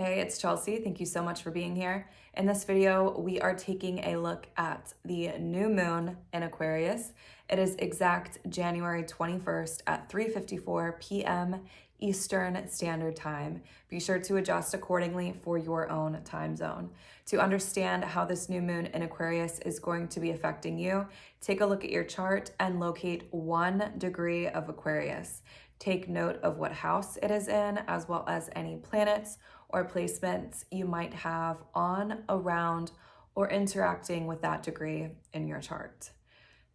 Hey, it's Chelsea. Thank you so much for being here. In this video, we are taking a look at the new moon in Aquarius. It is exact January 21st at 3:54 p.m. Eastern Standard Time. Be sure to adjust accordingly for your own time zone. To understand how this new moon in Aquarius is going to be affecting you, take a look at your chart and locate 1 degree of Aquarius. Take note of what house it is in, as well as any planets or placements you might have on, around, or interacting with that degree in your chart.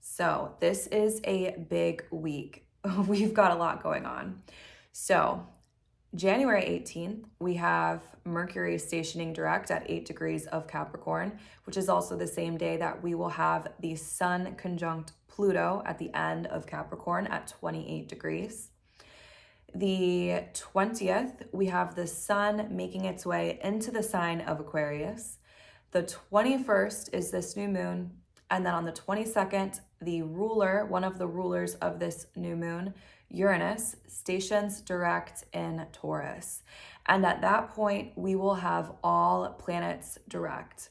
So this is a big week. We've got a lot going on. So January 18th, we have Mercury stationing direct at 8 degrees of Capricorn, which is also the same day that we will have the Sun conjunct Pluto at the end of Capricorn at 28 degrees. The 20th, we have the Sun making its way into the sign of Aquarius. The 21st is this new moon. And then on the 22nd, the ruler, one of the rulers of this new moon, Uranus, stations direct in Taurus. And at that point, we will have all planets direct.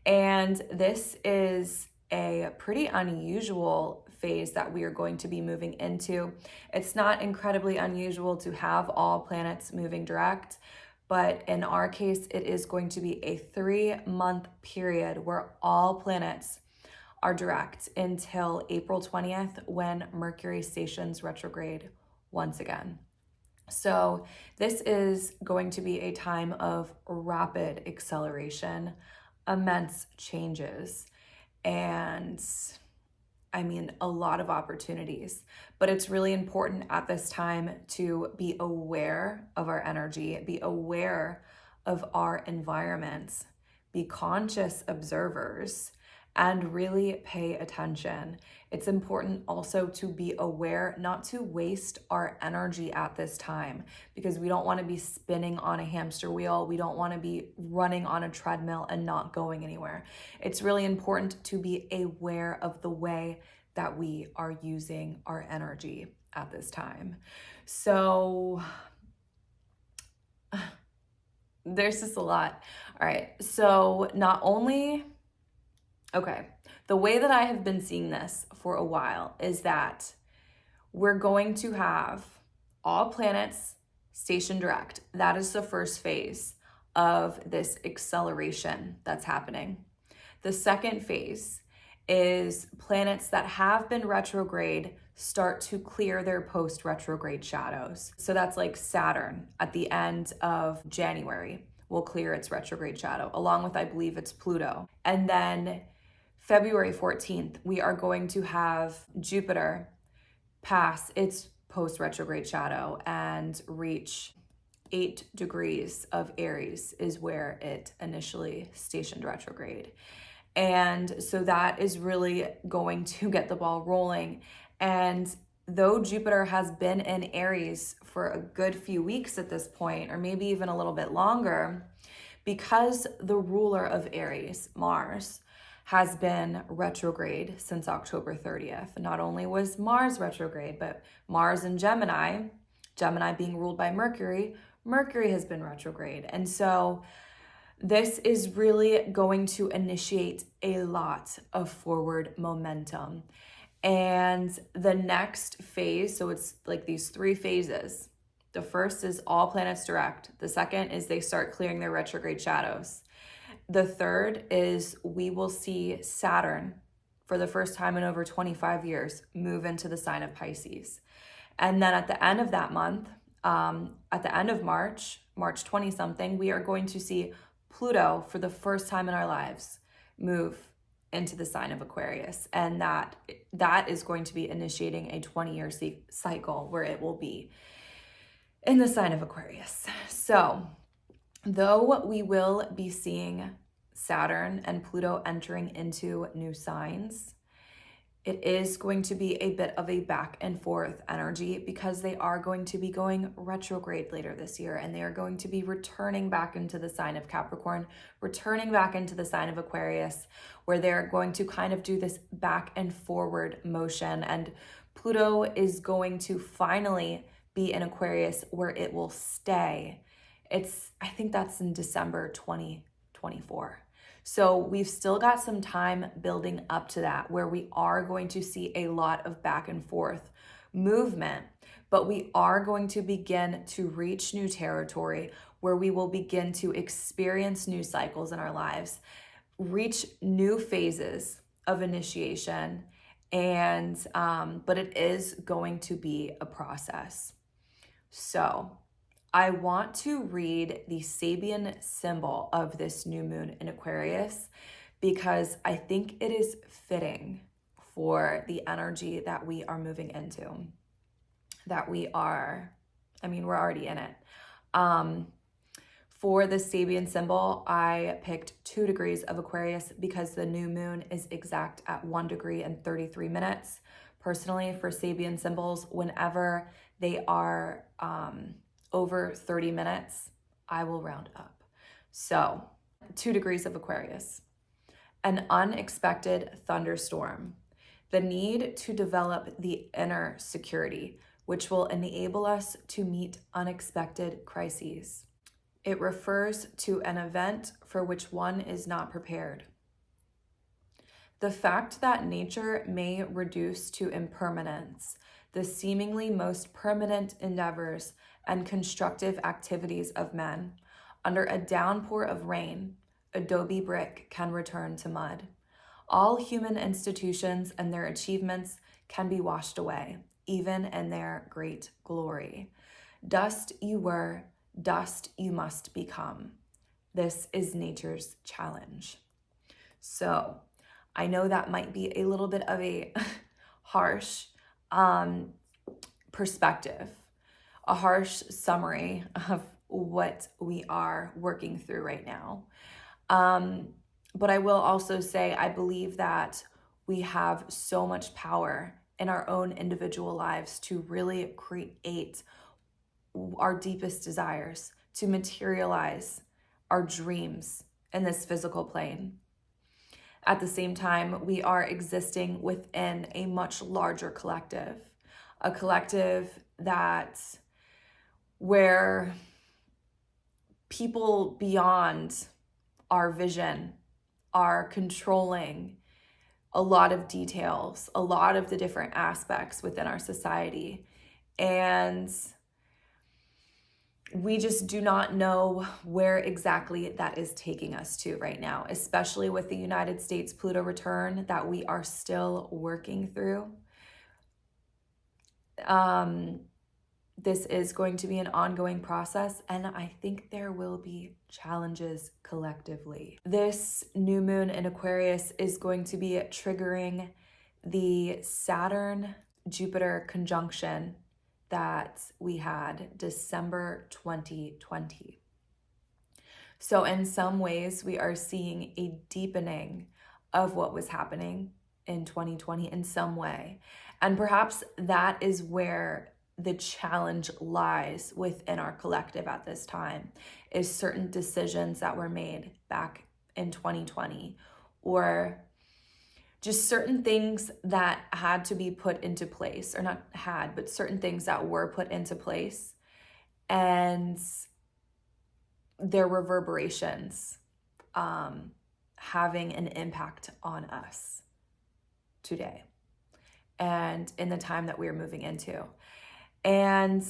And this is a pretty unusual phase that we are going to be moving into. It's not incredibly unusual to have all planets moving direct, but in our case, it is going to be a 3-month period where all planets are direct until April 20th when Mercury stations retrograde once again. So this is going to be a time of rapid acceleration, immense changes, and a lot of opportunities. But it's really important at this time to be aware of our energy, be aware of our environments, be conscious observers, and really pay attention. It's important also to be aware not to waste our energy at this time, because we don't want to be spinning on a hamster wheel. We don't want to be running on a treadmill and not going anywhere. It's really important to be aware of the way that we are using our energy at this time. So there's just a lot. All right, so not only... Okay, the way that I have been seeing this for a while is that we're going to have all planets stationed direct. That is the first phase of this acceleration that's happening. The second phase is planets that have been retrograde start to clear their post-retrograde shadows. So that's like Saturn at the end of January will clear its retrograde shadow, along with, I believe it's Pluto. And then February 14th, we are going to have Jupiter pass its post-retrograde shadow and reach 8 degrees of Aries is where it initially stationed retrograde. And so that is really going to get the ball rolling. And though Jupiter has been in Aries for a good few weeks at this point, or maybe even a little bit longer, because the ruler of Aries, Mars, has been retrograde since October 30th. Not only was Mars retrograde, but Mars in Gemini, Gemini being ruled by Mercury, Mercury has been retrograde. And so this is really going to initiate a lot of forward momentum. And the next phase, so it's like these 3 phases. The first is all planets direct. The second is they start clearing their retrograde shadows. The third is we will see Saturn for the first time in over 25 years move into the sign of Pisces. And then at the end of that month, at the end of March 20-something, we are going to see Pluto for the first time in our lives move into the sign of Aquarius. And that is going to be initiating a 20-year cycle where it will be in the sign of Aquarius. So though we will be seeing Saturn and Pluto entering into new signs, it is going to be a bit of a back and forth energy because they are going to be going retrograde later this year, and they are going to be returning back into the sign of Capricorn, returning back into the sign of Aquarius, where they're going to kind of do this back and forward motion. And Pluto is going to finally be in Aquarius where it will stay I think that's in December 2024. So we've still got some time building up to that, where we are going to see a lot of back and forth movement, but we are going to begin to reach new territory where we will begin to experience new cycles in our lives, reach new phases of initiation, and but it is going to be a process. So I want to read the Sabian symbol of this new moon in Aquarius because I think it is fitting for the energy that we are moving into, we're already in it. For the Sabian symbol, I picked 2 degrees of Aquarius because the new moon is exact at 1 degree and 33 minutes. Personally, for Sabian symbols, whenever they are over 30 minutes, I will round up. So 2 degrees of Aquarius. An unexpected thunderstorm. The need to develop the inner security, which will enable us to meet unexpected crises. It refers to an event for which one is not prepared. The fact that nature may reduce to impermanence the seemingly most permanent endeavors and constructive activities of men. Under a downpour of rain, adobe brick can return to mud. All human institutions and their achievements can be washed away, even in their great glory. Dust you were, dust you must become. This is nature's challenge. So I know that might be a little bit of a harsh perspective, a harsh summary of what we are working through right now. But I will also say, I believe that we have so much power in our own individual lives to really create our deepest desires, to materialize our dreams in this physical plane. At the same time, we are existing within a much larger collective, a collective where people beyond our vision are controlling a lot of details, a lot of the different aspects within our society. And we just do not know where exactly that is taking us to right now, especially with the United States Pluto return that we are still working through. This is going to be an ongoing process, and I think there will be challenges collectively. This new moon in Aquarius is going to be triggering the Saturn-Jupiter conjunction that we had December 2020. So in some ways, we are seeing a deepening of what was happening in 2020 in some way. And perhaps that is where the challenge lies within our collective at this time, is certain decisions that were made back in 2020, or just certain things that had to be put into place, or not had, but certain things that were put into place, and their reverberations having an impact on us today and in the time that we are moving into. And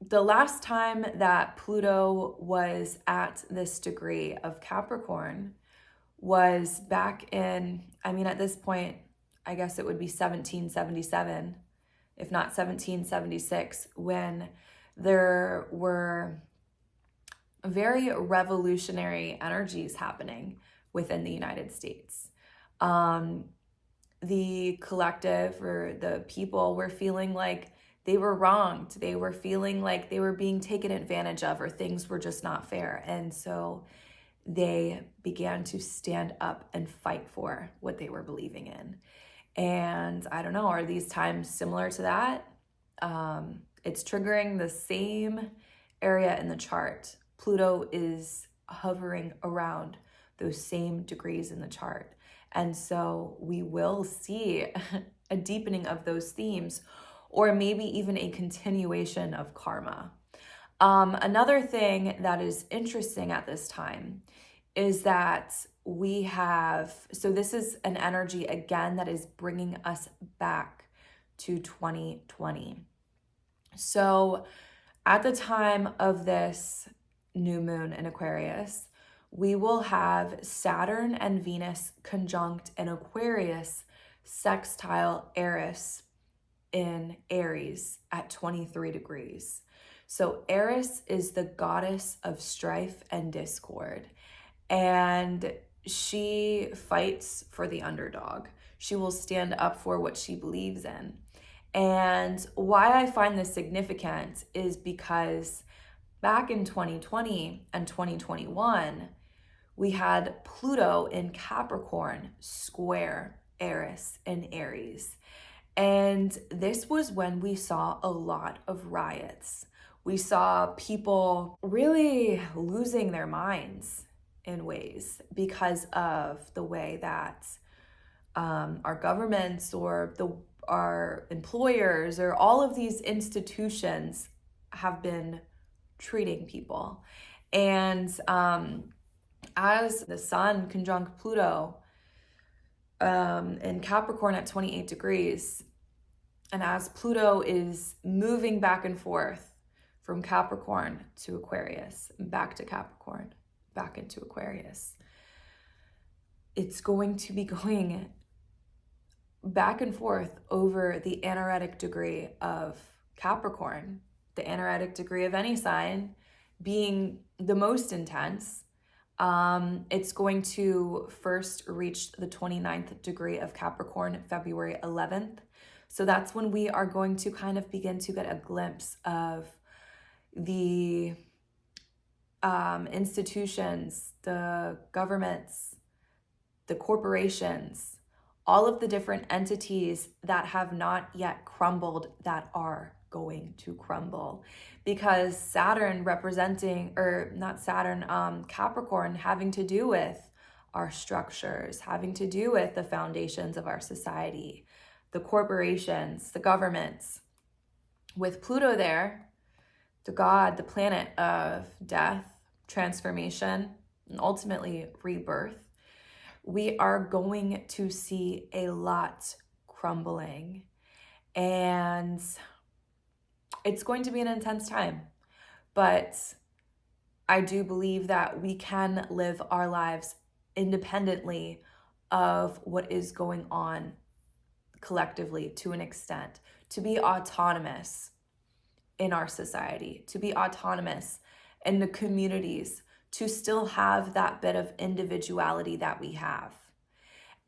the last time that Pluto was at this degree of Capricorn was back in, at this point, I guess it would be 1777, if not 1776, when there were very revolutionary energies happening within the United States. The collective, or the people, were feeling like they were wronged. They were feeling like they were being taken advantage of, or things were just not fair. And so they began to stand up and fight for what they were believing in. And I don't know, are these times similar to that? It's triggering the same area in the chart. Pluto is hovering around those same degrees in the chart. And so we will see a deepening of those themes, or maybe even a continuation of karma. Another thing that is interesting at this time is that we have, so this is an energy again that is bringing us back to 2020. So at the time of this new moon in Aquarius, we will have Saturn and Venus conjunct in Aquarius, sextile Eris in Aries at 23 degrees. So Eris is the goddess of strife and discord, and she fights for the underdog. She will stand up for what she believes in. And why I find this significant is because back in 2020 and 2021, we had Pluto in Capricorn square Eris in Aries. And this was when we saw a lot of riots. We saw people really losing their minds in ways because of the way that our governments or our employers or all of these institutions have been treating people. And as the sun conjunct Pluto in Capricorn at 28 degrees, and as Pluto is moving back and forth from Capricorn to Aquarius, back to Capricorn, back into Aquarius, it's going to be going back and forth over the anaretic degree of Capricorn, the anaretic degree of any sign being the most intense. It's going to first reach the 29th degree of Capricorn, February 11th. So that's when we are going to kind of begin to get a glimpse of the institutions, the governments, the corporations, all of the different entities that have not yet crumbled that are going to crumble. Because Saturn representing, or not Saturn, Capricorn having to do with our structures, having to do with the foundations of our society, the corporations, the governments. With Pluto there, the god, the planet of death, transformation, and ultimately rebirth, we are going to see a lot crumbling. And it's going to be an intense time. But I do believe that we can live our lives independently of what is going on collectively to an extent, to be autonomous in our society, to be autonomous in the communities, to still have that bit of individuality that we have.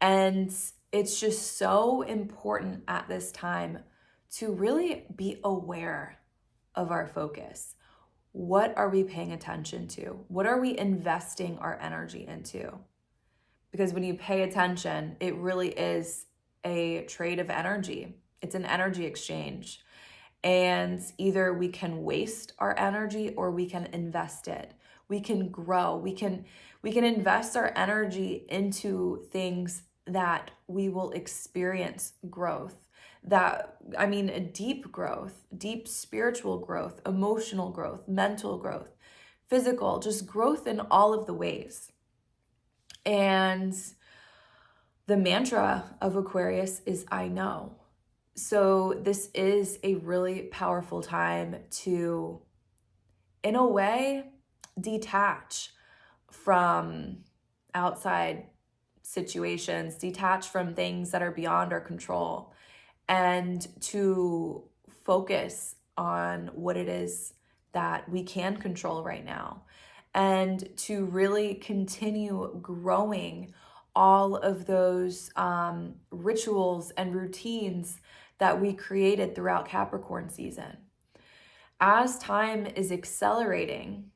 And it's just so important at this time to really be aware of our focus. What are we paying attention to? What are we investing our energy into? Because when you pay attention, it really is a trade of energy. It's an energy exchange. And either we can waste our energy or we can invest it. We can grow. We can invest our energy into things that we will experience growth. A deep growth, deep spiritual growth, emotional growth, mental growth, physical, just growth in all of the ways. And the mantra of Aquarius is I know. So this is a really powerful time to, in a way, detach from outside situations, detach from things that are beyond our control, and to focus on what it is that we can control right now, and to really continue growing all of those rituals and routines that we created throughout Capricorn season. As time is accelerating,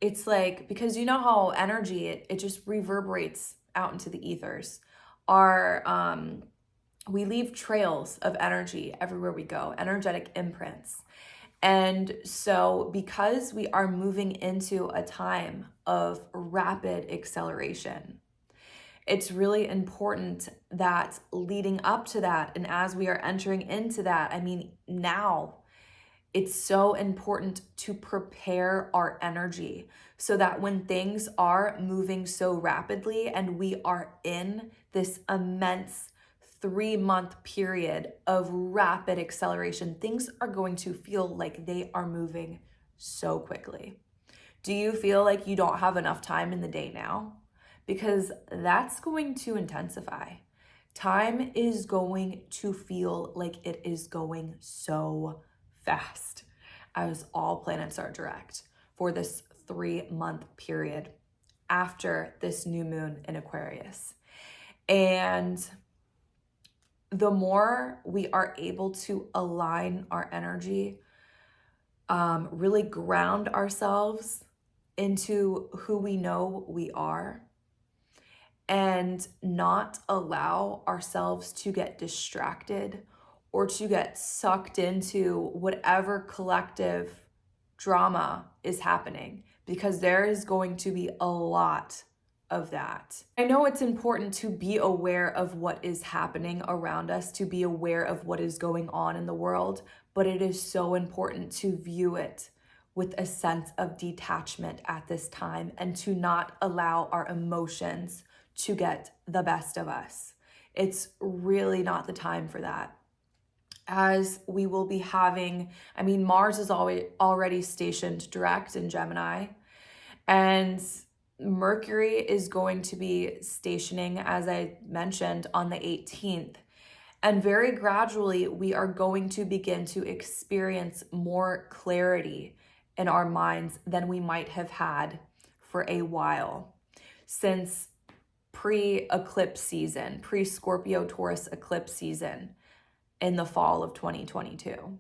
it's like, because you know how energy, it just reverberates out into the ethers. We leave trails of energy everywhere we go, energetic imprints. And so because we are moving into a time of rapid acceleration, it's really important that leading up to that, and as we are entering into that, now It's so important to prepare our energy so that when things are moving so rapidly and we are in this immense 3-month period of rapid acceleration, things are going to feel like they are moving so quickly. Do you feel like you don't have enough time in the day now? Because that's going to intensify. Time is going to feel like it is going so fast as all planets are direct for this 3-month period after this new moon in Aquarius. And the more we are able to align our energy, really ground ourselves into who we know we are, and not allow ourselves to get distracted or to get sucked into whatever collective drama is happening, because there is going to be a lot of that. I know it's important to be aware of what is happening around us, to be aware of what is going on in the world, but it is so important to view it with a sense of detachment at this time and to not allow our emotions to get the best of us. It's really not the time for that. As we will be having, Mars is already stationed direct in Gemini, and Mercury is going to be stationing, as I mentioned, on the 18th. And very gradually, we are going to begin to experience more clarity in our minds than we might have had for a while, since pre-eclipse season, pre-Scorpio Taurus eclipse season in the fall of 2022.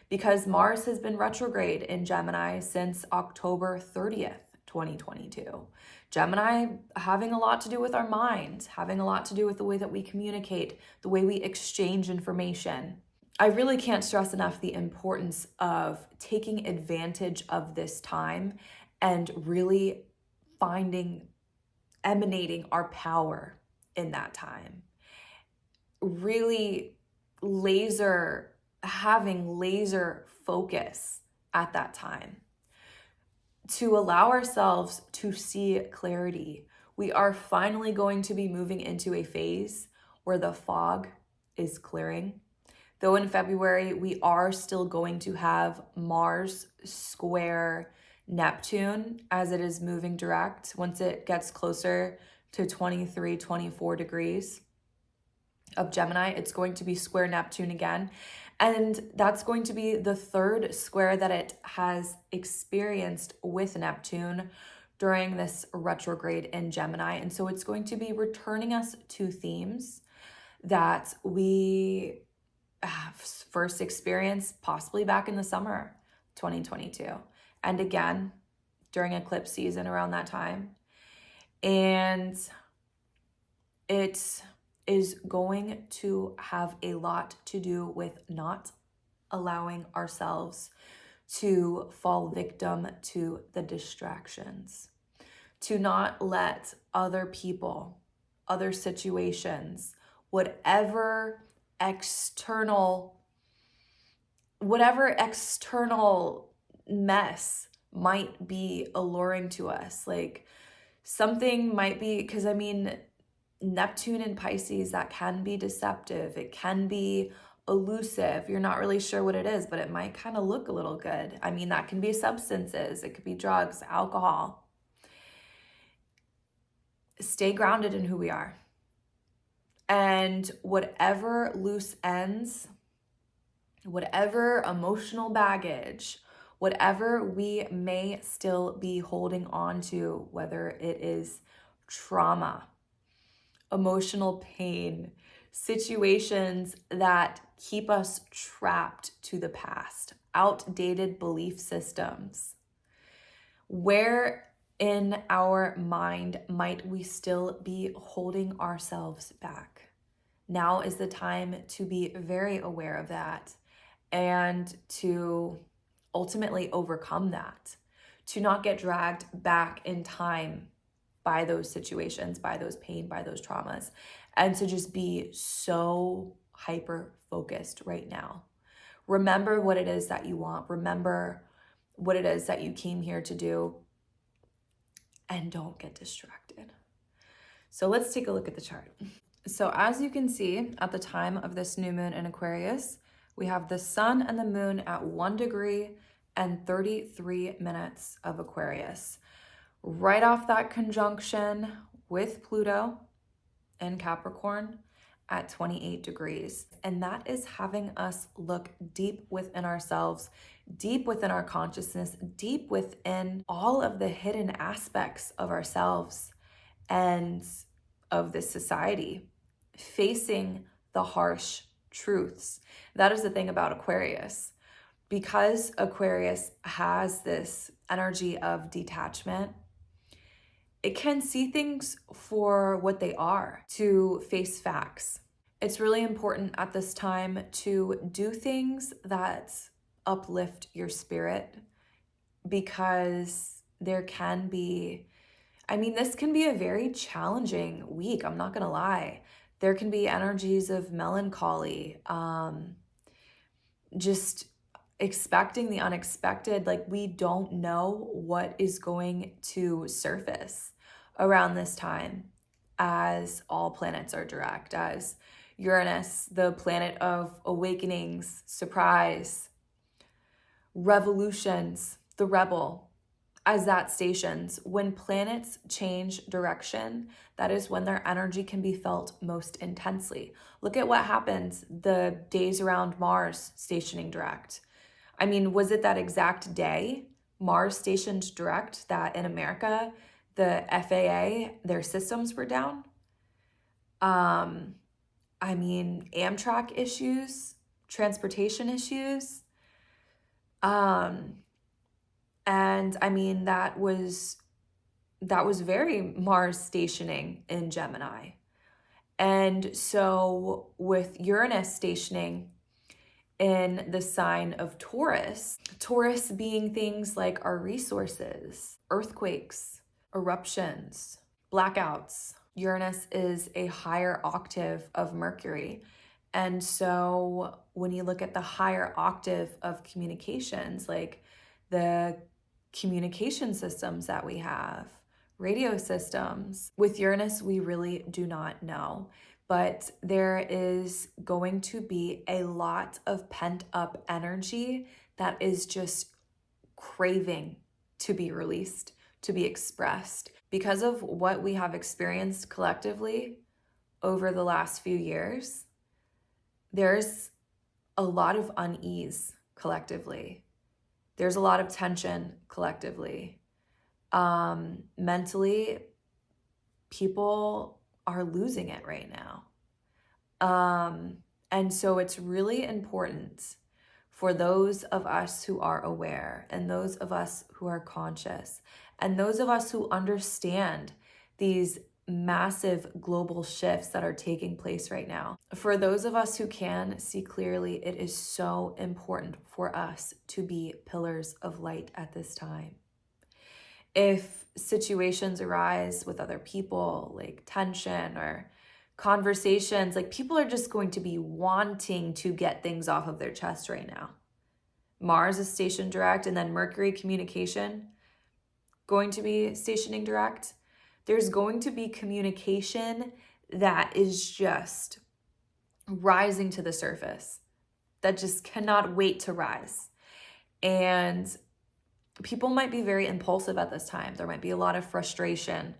Because Mars has been retrograde in Gemini since October 30th, 2022. Gemini having a lot to do with our mind, having a lot to do with the way that we communicate, the way we exchange information. I really can't stress enough the importance of taking advantage of this time and really emanating our power in that time. Really having laser focus at that time to allow ourselves to see clarity. We are finally going to be moving into a phase where the fog is clearing. Though in February, we are still going to have Mars square Neptune as it is moving direct. Once it gets closer to 23, 24 degrees of Gemini, it's going to be square Neptune again. And that's going to be the third square that it has experienced with Neptune during this retrograde in Gemini. And so it's going to be returning us to themes that we first experienced possibly back in the summer 2022. And again, during eclipse season around that time. And it is going to have a lot to do with not allowing ourselves to fall victim to the distractions, to not let other people, other situations, whatever external mess might be alluring to us. Like something might be, because Neptune in Pisces, that can be deceptive. It can be elusive. You're not really sure what it is, but it might kind of look a little good. That can be substances. It could be drugs, alcohol. Stay grounded in who we are. And whatever loose ends, whatever emotional baggage, whatever we may still be holding on to, whether it is trauma, emotional pain, situations that keep us trapped to the past, outdated belief systems. Where in our mind might we still be holding ourselves back? Now is the time to be very aware of that and to ultimately overcome that, to not get dragged back in time by those situations, by those pain, by those traumas, and to just be so hyper focused right now. Remember what it is that you want. Remember what it is that you came here to do, and don't get distracted. So let's take a look at the chart. So as you can see, at the time of this new moon in Aquarius, we have the sun and the moon at 1 degree and 33 minutes of Aquarius. Right off that conjunction with Pluto in Capricorn at 28 degrees. And that is having us look deep within ourselves, deep within our consciousness, deep within all of the hidden aspects of ourselves and of this society, facing the harsh truths. That is the thing about Aquarius. Because Aquarius has this energy of detachment, it can see things for what they are, to face facts. It's really important at this time to do things that uplift your spirit, because there can be, this can be a very challenging week. I'm not gonna lie. There can be energies of melancholy, just expecting the unexpected. Like, we don't know what is going to surface around this time, as all planets are direct, as Uranus, the planet of awakenings, surprise, revolutions, the rebel, as that stations. When planets change direction, that is when their energy can be felt most intensely. Look at what happened the days around Mars stationing direct. Was it that exact day Mars stationed direct that in America, the FAA, their systems were down? Amtrak issues, transportation issues. And that was very Mars stationing in Gemini. And so with Uranus stationing in the sign of Taurus, Taurus being things like our resources, earthquakes, eruptions, blackouts. Uranus is a higher octave of Mercury. And so when you look at the higher octave of communications, like the communication systems that we have, radio systems, with Uranus, we really do not know. But there is going to be a lot of pent up energy that is just craving to be released, to be expressed. Because of what we have experienced collectively over the last few years, there's a lot of unease collectively. There's a lot of tension collectively. Mentally, people are losing it right now. And so it's really important for those of us who are aware, and those of us who are conscious, and those of us who understand these massive global shifts that are taking place right now. For those of us who can see clearly, it is so important for us to be pillars of light at this time. If situations arise with other people, like tension or conversations, like people are just going to be wanting to get things off of their chest right now. Mars is stationed direct, and then Mercury, communication, going to be stationing direct. There's going to be communication that is just rising to the surface, that just cannot wait to rise. And people might be very impulsive at this time. There might be a lot of frustration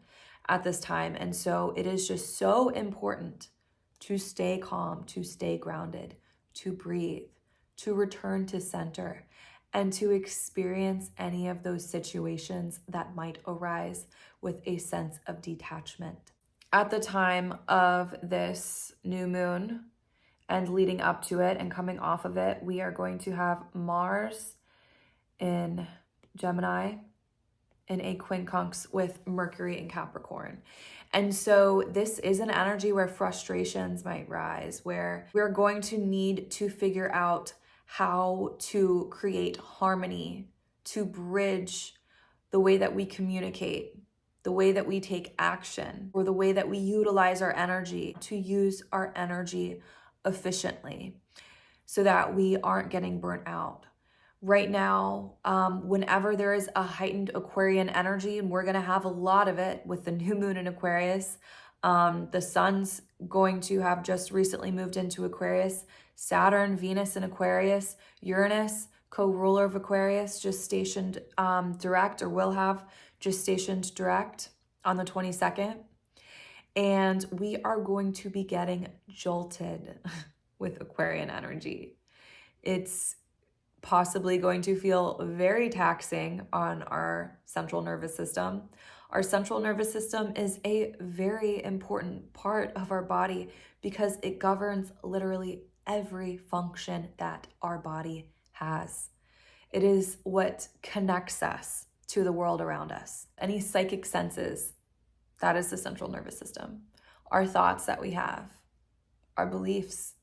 at this time. And so it is just so important to stay calm, to stay grounded, to breathe, to return to center, and to experience any of those situations that might arise with a sense of detachment. At the time of this new moon and leading up to it and coming off of it, we are going to have Mars in Gemini in a quincunx with Mercury in Capricorn. And so this is an energy where frustrations might rise, where we're going to need to figure out how to create harmony, to bridge the way that we communicate, the way that we take action, or the way that we utilize our energy, to use our energy efficiently. so that we aren't getting burnt out. Right now, whenever there is a heightened Aquarian energy, and we're going to have a lot of it with the new moon in Aquarius, the sun's going to have just recently moved into Aquarius, Saturn, Venus in Aquarius, Uranus, co-ruler of Aquarius, just stationed direct, or will have just stationed direct on the 22nd. And we are going to be getting jolted with Aquarian energy. It's possibly going to feel very taxing on our central nervous system. Our central nervous system is a very important part of our body because it governs literally every function that our body has. It is what connects us to the world around us. Any psychic senses, that is the central nervous system. Our thoughts that we have, our beliefs,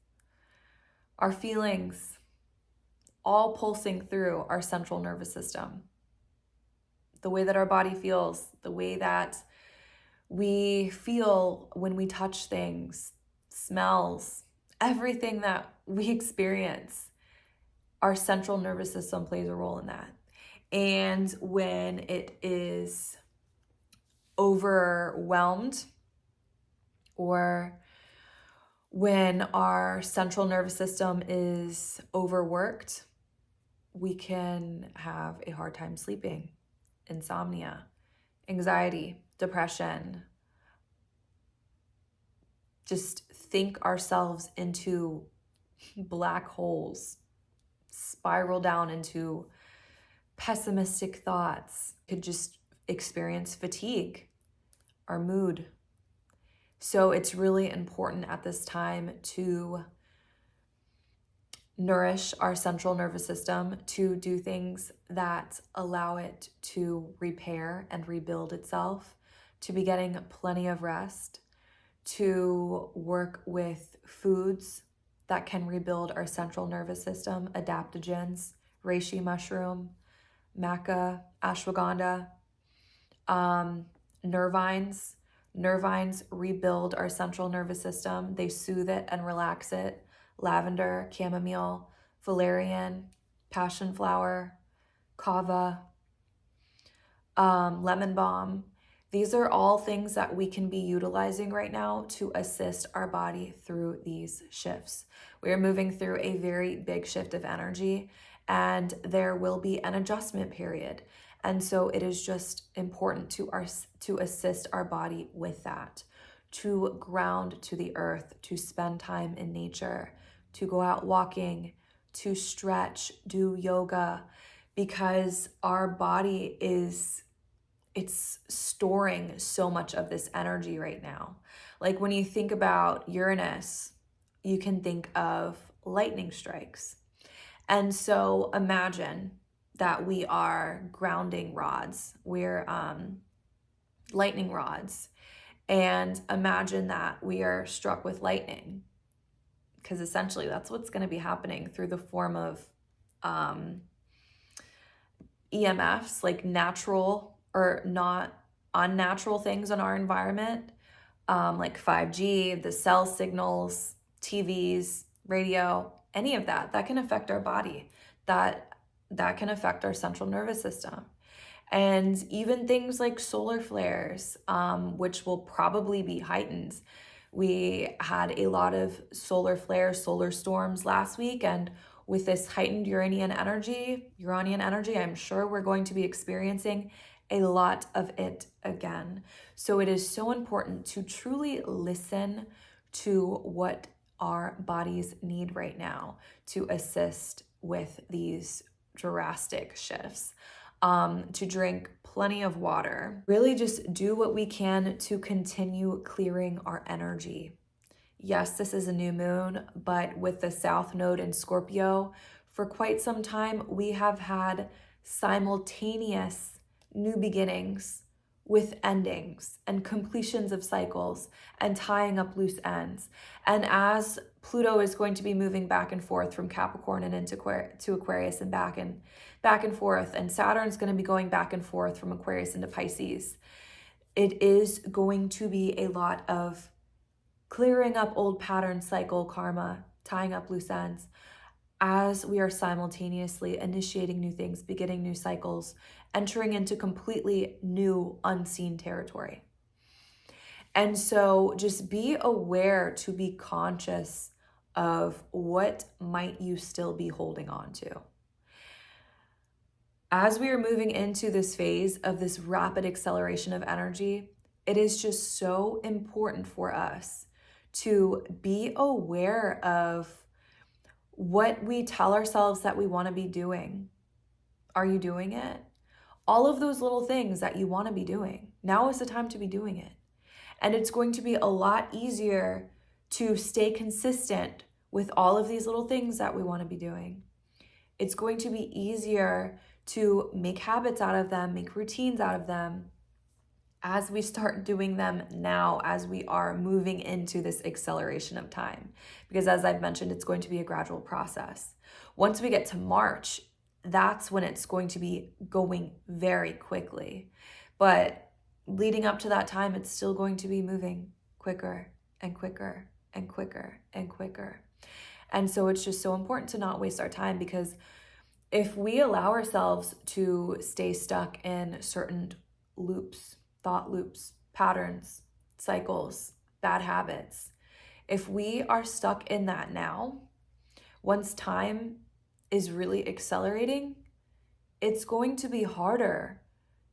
our feelings, all pulsing through our central nervous system. The way that our body feels, the way that we feel when we touch things, smells, everything that we experience, our central nervous system plays a role in that. And when it is overwhelmed, or when our central nervous system is overworked, we can have a hard time sleeping, insomnia, anxiety, depression. Just think ourselves into black holes, spiral down into pessimistic thoughts, could just experience fatigue, our mood. So it's really important at this time to nourish our central nervous system, to do things that allow it to repair and rebuild itself, to be getting plenty of rest, to work with foods that can rebuild our central nervous system, adaptogens, reishi mushroom, maca, ashwagandha, nervines. Nervines rebuild our central nervous system. They soothe it and relax it. Lavender, chamomile, valerian, passion flower, kava, lemon balm. These are all things that we can be utilizing right now to assist our body through these shifts. We are moving through a very big shift of energy, and there will be an adjustment period. And so it is just important to assist our body with that, to ground to the earth, to spend time in nature, to go out walking, to stretch, do yoga, because our body it's storing so much of this energy right now. Like when you think about Uranus, you can think of lightning strikes. And so imagine that we are grounding rods. We're lightning rods. And imagine that we are struck with lightning, because essentially that's what's going to be happening through the form of EMFs, like natural or not unnatural things in our environment, like 5G, the cell signals, TVs, radio, any of that can affect our body. That can affect our central nervous system. And even things like solar flares, which will probably be heightened. We had a lot of solar flares, solar storms last week, and with this heightened Uranian energy, I'm sure we're going to be experiencing a lot of it again. So it is so important to truly listen to what our bodies need right now to assist with these drastic shifts. To drink plenty of water, really just do what we can to continue clearing our energy. Yes, this is a new moon, but with the South Node in Scorpio, for quite some time, we have had simultaneous new beginnings with endings and completions of cycles and tying up loose ends. And as Pluto is going to be moving back and forth from Capricorn and into Aquarius and back and forth, and Saturn's going to be going back and forth from Aquarius into Pisces, it is going to be a lot of clearing up old pattern, cycle, karma, tying up loose ends. as we are simultaneously initiating new things, beginning new cycles, entering into completely new unseen territory. And so just be aware to be conscious of what might you still be holding on to. As we are moving into this phase of this rapid acceleration of energy, it is just so important for us to be aware of what we tell ourselves that we want to be doing. Are you doing it? All of those little things that you want to be doing. Now is the time to be doing it. And it's going to be a lot easier to stay consistent with all of these little things that we want to be doing. It's going to be easier to make habits out of them, make routines out of them as we start doing them now, as we are moving into this acceleration of time. Because as I've mentioned, it's going to be a gradual process. Once we get to March, that's when it's going to be going very quickly. But leading up to that time, it's still going to be moving quicker and quicker and quicker and quicker. And so it's just so important to not waste our time, because if we allow ourselves to stay stuck in certain loops, thought loops, patterns, cycles, bad habits, if we are stuck in that now, once time is really accelerating, it's going to be harder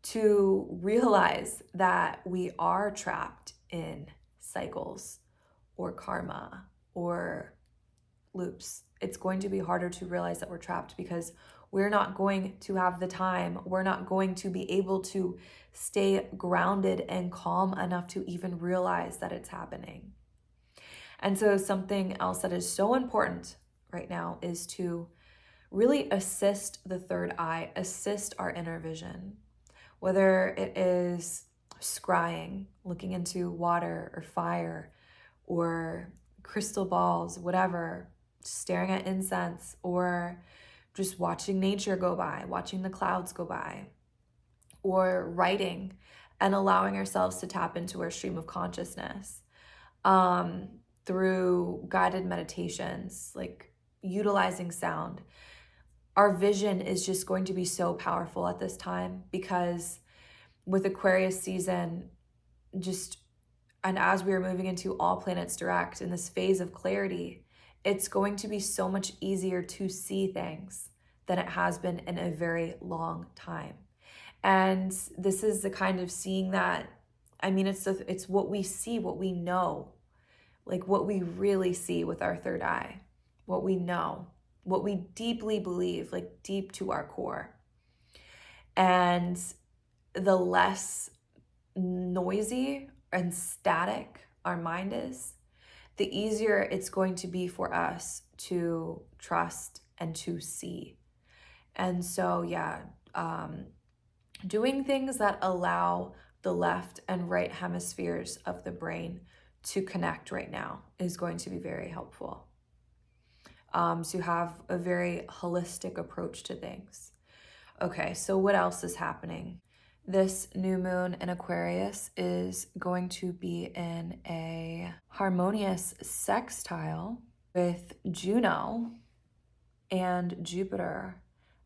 to realize that we are trapped in cycles or karma or loops. It's going to be harder to realize that we're trapped because we're not going to have the time. We're not going to be able to stay grounded and calm enough to even realize that it's happening. And so something else that is so important right now is to really assist the third eye, assist our inner vision. Whether it is scrying, looking into water or fire or crystal balls, whatever, staring at incense, or just watching nature go by, watching the clouds go by, or writing and allowing ourselves to tap into our stream of consciousness through guided meditations, like utilizing sound. Our vision is just going to be so powerful at this time, because with Aquarius season, and as we are moving into all planets direct in this phase of clarity, it's going to be so much easier to see things than it has been in a very long time. And this is the kind of seeing that, I mean, it's what we see, what we know, like what we really see with our third eye, what we know, what we deeply believe, like deep to our core. And the less noisy and static our mind is, the easier it's going to be for us to trust and to see. And so, doing things that allow the left and right hemispheres of the brain to connect right now is going to be very helpful. To have a very holistic approach to things. Okay, so what else is happening? This new moon in Aquarius is going to be in a harmonious sextile with Juno and Jupiter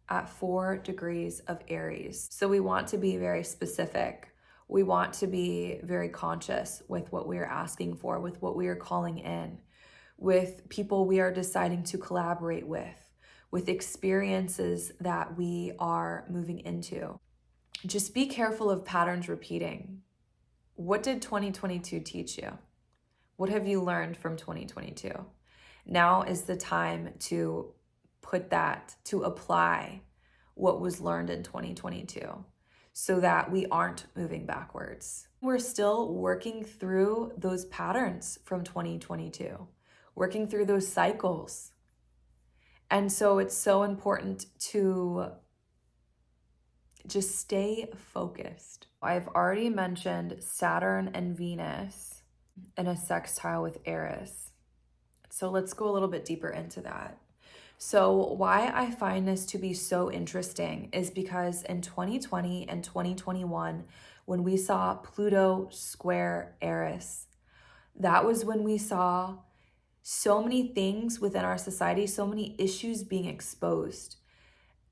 at 4 degrees of Aries. So we want to be very specific. We want to be very conscious with what we are asking for, with what we are calling in, with people we are deciding to collaborate with experiences that we are moving into. Just be careful of patterns repeating. What did 2022 teach you? What have you learned from 2022? Now is the time to apply what was learned in 2022 so that we aren't moving backwards. We're still working through those patterns from 2022, working through those cycles. And so it's so important to just stay focused. I've already mentioned Saturn and Venus in a sextile with Eris. So let's go a little bit deeper into that. So why I find this to be so interesting is because in 2020 and 2021, when we saw Pluto square Eris, that was when we saw so many things within our society, so many issues being exposed,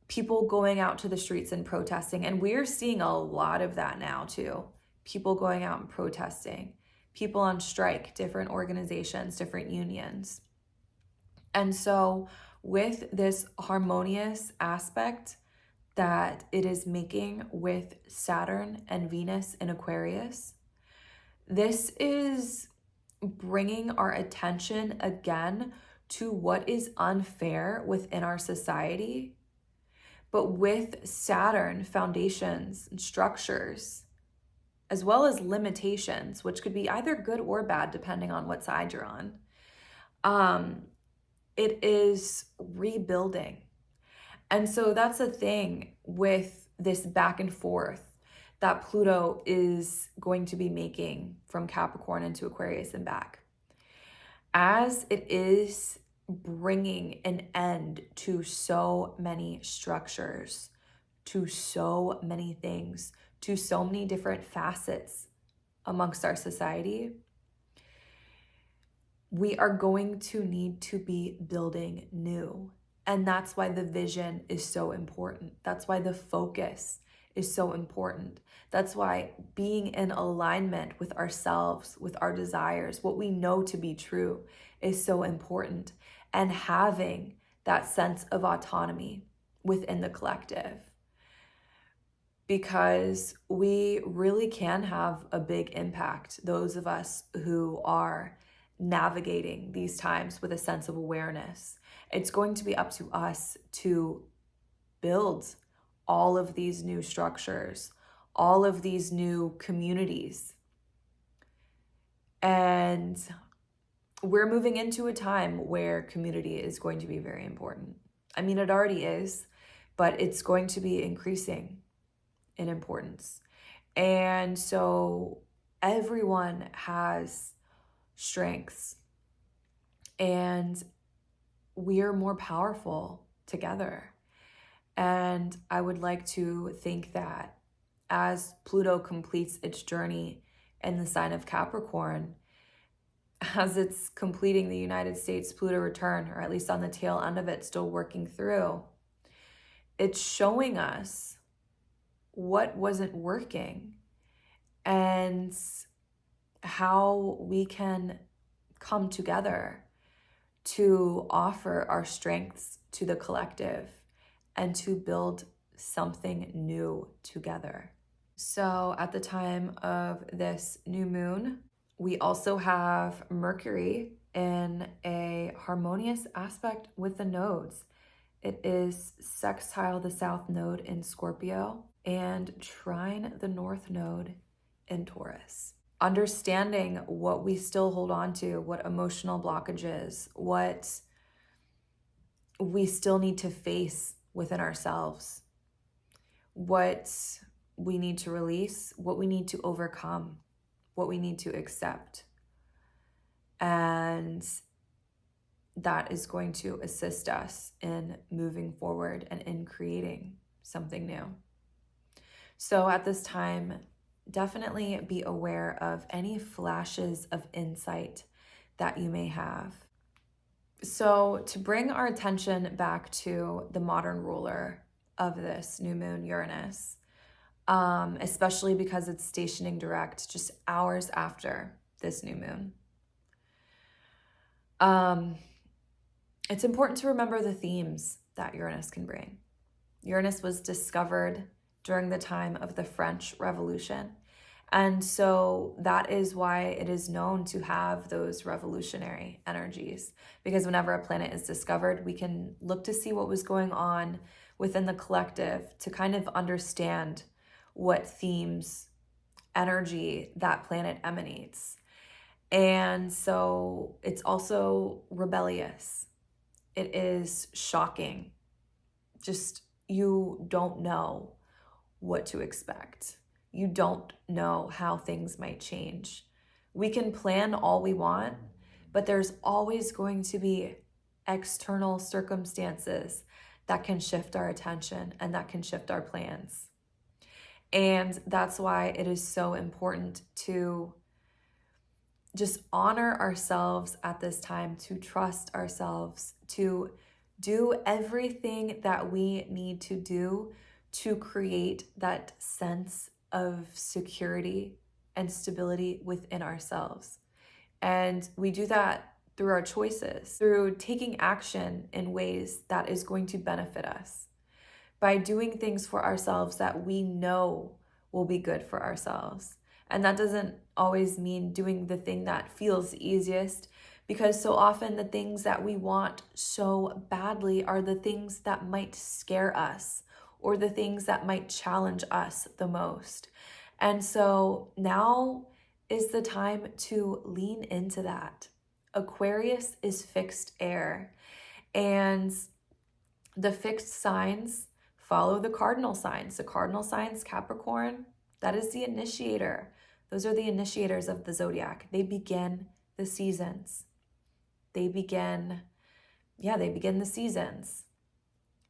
people going out to the streets and protesting. And we're seeing a lot of that now too. People going out and protesting, people on strike, different organizations, different unions. And so with this harmonious aspect that it is making with Saturn and Venus in Aquarius, this is bringing our attention again to what is unfair within our society. But with Saturn, foundations and structures, as well as limitations, which could be either good or bad depending on what side you're on, it is rebuilding. And so that's the thing with this back and forth that Pluto is going to be making from Capricorn into Aquarius and back. As it is bringing an end to so many structures, to so many things, to so many different facets amongst our society, we are going to need to be building new. And that's why the vision is so important. That's why the focus is so important. That's why being in alignment with ourselves, with our desires, what we know to be true is so important. And having that sense of autonomy within the collective. Because we really can have a big impact, those of us who are navigating these times with a sense of awareness. It's going to be up to us to build all of these new structures, all of these new communities. And we're moving into a time where community is going to be very important. I mean, it already is, but it's going to be increasing in importance. And so everyone has strengths, and we are more powerful together. And I would like to think that as Pluto completes its journey in the sign of Capricorn, as it's completing the United States Pluto return, or at least on the tail end of it, still working through, it's showing us what wasn't working and how we can come together to offer our strengths to the collective and to build something new together. So at the time of this new moon, we also have Mercury in a harmonious aspect with the nodes. It is sextile the south node in Scorpio and trine the north node in Taurus. Understanding what we still hold on to, what emotional blockages, what we still need to face within ourselves, what we need to release, what we need to overcome, what we need to accept. And that is going to assist us in moving forward and in creating something new. So at this time, definitely be aware of any flashes of insight that you may have. So to bring our attention back to the modern ruler of this new moon, Uranus, especially because it's stationing direct just hours after this new moon. It's important to remember the themes that Uranus can bring. Uranus was discovered during the time of the French Revolution. And so that is why it is known to have those revolutionary energies, because whenever a planet is discovered, we can look to see what was going on within the collective to kind of understand what themes, energy that planet emanates. And so it's also rebellious. It is shocking. Just, you don't know what to expect. You don't know how things might change. We can plan all we want, but there's always going to be external circumstances that can shift our attention and that can shift our plans. And that's why it is so important to just honor ourselves at this time, to trust ourselves, to do everything that we need to do to create that sense of security and stability within ourselves. And we do that through our choices, through taking action in ways that is going to benefit us, by doing things for ourselves that we know will be good for ourselves. And that doesn't always mean doing the thing that feels easiest, because so often the things that we want so badly are the things that might scare us, or the things that might challenge us the most. And so now is the time to lean into that. Aquarius is fixed air, and the fixed signs follow the cardinal signs. The cardinal signs, Capricorn, that is the initiator. Those are the initiators of the zodiac. They begin the seasons. They begin the seasons.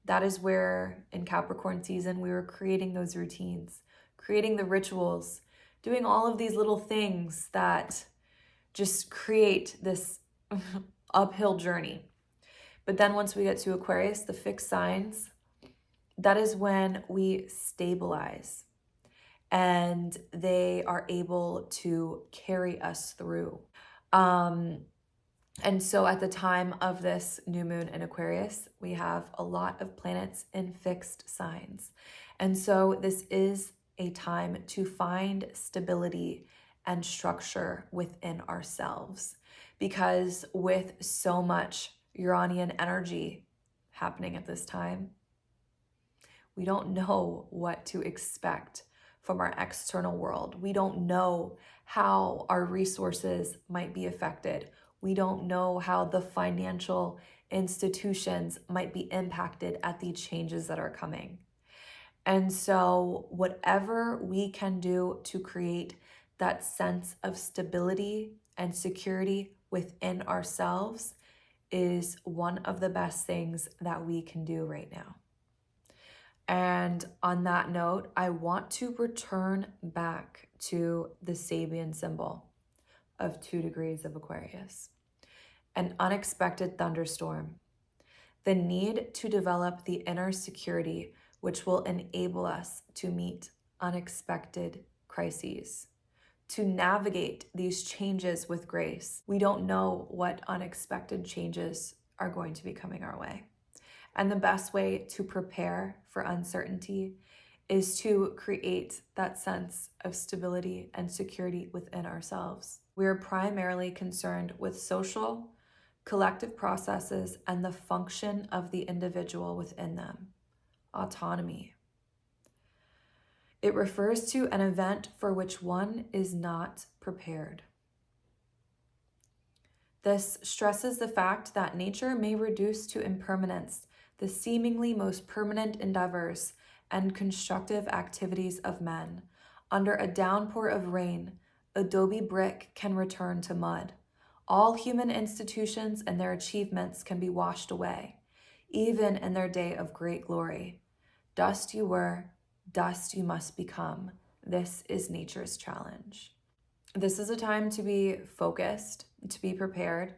That is where in Capricorn season, we were creating those routines, creating the rituals, doing all of these little things that just create this uphill journey. But then once we get to Aquarius, the fixed signs, that is when we stabilize, and they are able to carry us through. And so at the time of this new moon in Aquarius, we have a lot of planets in fixed signs. And so this is a time to find stability and structure within ourselves, because with so much Uranian energy happening at this time, we don't know what to expect from our external world. We don't know how our resources might be affected. We don't know how the financial institutions might be impacted at the changes that are coming. And so whatever we can do to create that sense of stability and security within ourselves is one of the best things that we can do right now. And on that note, I want to return back to the Sabian symbol of 2 degrees of Aquarius. An unexpected thunderstorm. The need to develop the inner security which will enable us to meet unexpected crises, to navigate these changes with grace. We don't know what unexpected changes are going to be coming our way. And the best way to prepare for uncertainty is to create that sense of stability and security within ourselves. We are primarily concerned with social, collective processes and the function of the individual within them. Autonomy. It refers to an event for which one is not prepared. This stresses the fact that nature may reduce to impermanence the seemingly most permanent endeavors and constructive activities of men. Under a downpour of rain, adobe brick can return to mud. All human institutions and their achievements can be washed away, even in their day of great glory. Dust you were, dust you must become. This is nature's challenge. This is a time to be focused, to be prepared,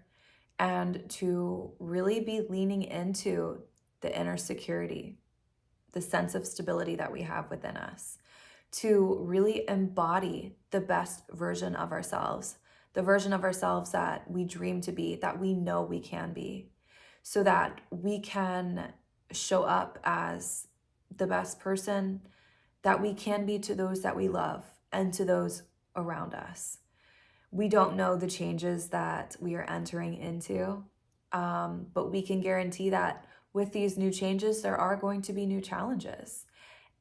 and to really be leaning into the inner security, the sense of stability that we have within us, to really embody the best version of ourselves, the version of ourselves that we dream to be, that we know we can be, so that we can show up as the best person that we can be to those that we love and to those around us. We don't know the changes that we are entering into, but we can guarantee that with these new changes, there are going to be new challenges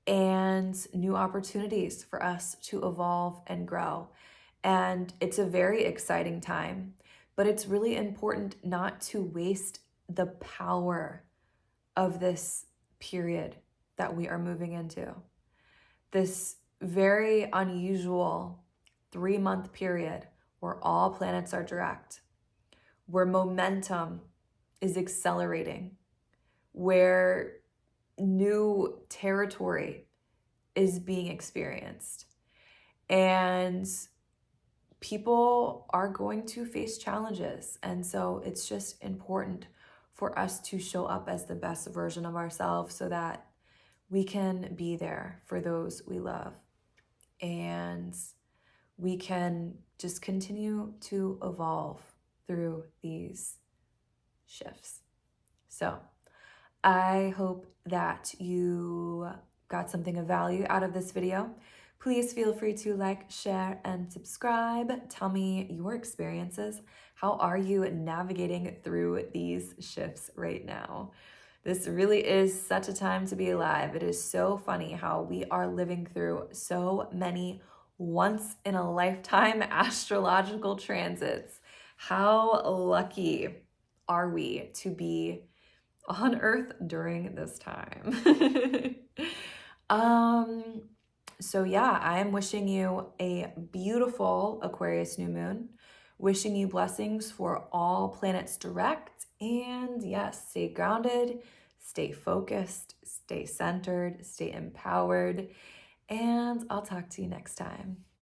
and new opportunities for us to evolve and grow. And it's a very exciting time, but it's really important not to waste the power of this period that we are moving into. This very unusual 3-month period where all planets are direct, where momentum is accelerating, where new territory is being experienced. And people are going to face challenges. And so it's just important for us to show up as the best version of ourselves so that we can be there for those we love. And we can just continue to evolve through these shifts. So I hope that you got something of value out of this video. Please feel free to like, share, and subscribe. Tell me your experiences. How are you navigating through these shifts right now? This really is such a time to be alive. It is so funny how we are living through so many once-in-a-lifetime astrological transits. How lucky are we to be on Earth during this time? So yeah, I am wishing you a beautiful Aquarius new moon, wishing you blessings for all planets direct, and yes, stay grounded, stay focused, stay centered, stay empowered, and I'll talk to you next time.